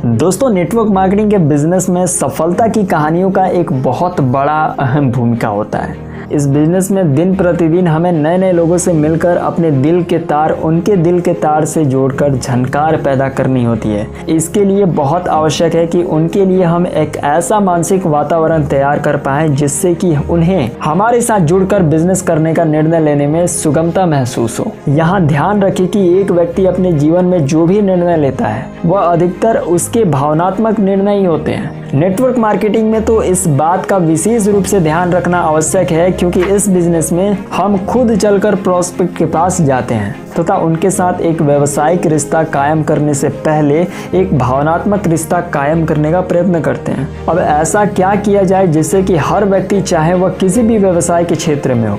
दोस्तों, network marketing के business में सफलता की कहानियों का एक बहुत बड़ा अहम भूमिका होता है। इस बिजनेस में दिन प्रतिदिन हमें नए नए लोगों से मिलकर अपने दिल के तार उनके दिल के तार से जोड़कर झनकार पैदा करनी होती है। इसके लिए बहुत आवश्यक है कि उनके लिए हम एक ऐसा मानसिक वातावरण तैयार कर पाएं जिससे कि उन्हें हमारे साथ जुड़कर बिजनेस करने का निर्णय लेने में सुगमता महसूस हो। यहाँ ध्यान रखें कि एक व्यक्ति अपने जीवन में जो भी निर्णय लेता है वह अधिकतर उसके भावनात्मक निर्णय ही होते हैं। नेटवर्क मार्केटिंग में तो इस बात का विशेष रूप से ध्यान रखना आवश्यक है, क्योंकि इस बिजनेस में हम खुद चलकर प्रोस्पेक्ट के पास जाते हैं तथा उनके साथ एक व्यावसायिक रिश्ता कायम करने से पहले एक भावनात्मक रिश्ता कायम करने का प्रयत्न करते हैं। अब ऐसा क्या किया जाए जिससे कि हर व्यक्ति, चाहे वह किसी भी व्यवसाय के क्षेत्र में हो,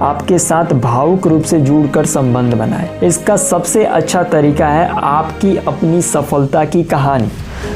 आपके साथ भावुक रूप से जुड़कर संबंध बनाए। इसका सबसे अच्छा तरीका है आपकी अपनी सफलता की कहानी।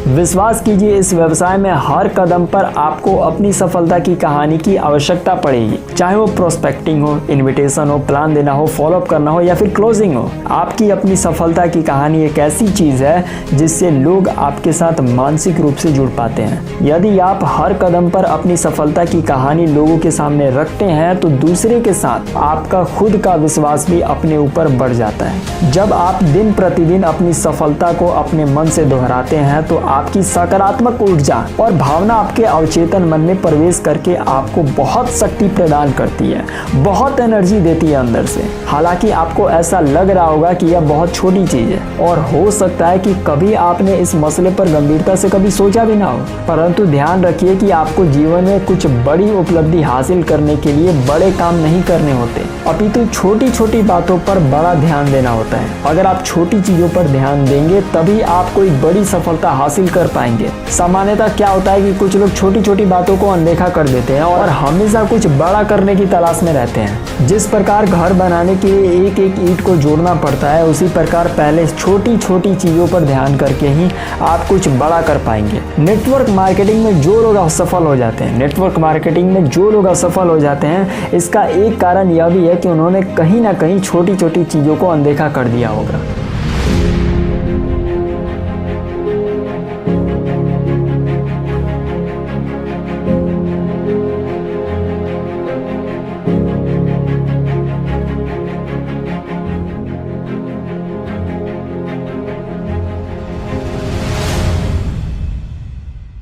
विश्वास कीजिए, इस व्यवसाय में हर कदम पर आपको अपनी सफलता की कहानी की आवश्यकता पड़ेगी। चाहे वो प्रोस्पेक्टिंग हो, इनविटेशन हो, प्लान देना हो, फॉलोअप करना हो या फिर क्लोजिंग हो। आपकी अपनी सफलता की कहानी एक ऐसी चीज़ है जिससे लोग आपके साथ मानसिक रूप से जुड़ पाते हैं। यदि आप हर कदम पर अपनी सफलता की कहानी लोगों के सामने रखते हैं तो दूसरे के साथ आपका खुद का विश्वास भी अपने ऊपर बढ़ जाता है। जब आप दिन प्रतिदिन अपनी सफलता को अपने मन से दोहराते हैं तो आपकी सकारात्मक ऊर्जा और भावना आपके अवचेतन मन में प्रवेश करके आपको बहुत शक्ति प्रदान करती है, बहुत एनर्जी देती है अंदर से। हालांकि आपको ऐसा लग रहा होगा कि यह बहुत छोटी चीज है और हो सकता है कि कभी आपने इस मसले पर गंभीरता से कभी सोचा भी ना हो, परंतु ध्यान रखिए कि आपको जीवन में कुछ बड़ी उपलब्धि हासिल करने के लिए बड़े काम नहीं करने होते, अपितु छोटी छोटी बातों पर बड़ा ध्यान देना होता है। अगर आप छोटी चीजों पर ध्यान देंगे तभी आप कोई बड़ी सफलता हासिल कर पाएंगे। सामान्यतः क्या होता है कि कुछ लोग छोटी छोटी बातों को अनदेखा कर देते हैं और हमेशा कुछ बड़ा करने की तलाश में रहते हैं। जिस प्रकार घर बनाने के लिए एक एक ईंट को जोड़ना पड़ता है, उसी प्रकार पहले छोटी छोटी चीजों पर ध्यान करके ही आप कुछ बड़ा कर पाएंगे। नेटवर्क मार्केटिंग में जो लोग असफल हो जाते हैं, इसका एक कारण यह भी है कि उन्होंने कहीं ना कहीं छोटी छोटी चीजों को अनदेखा कर दिया होगा।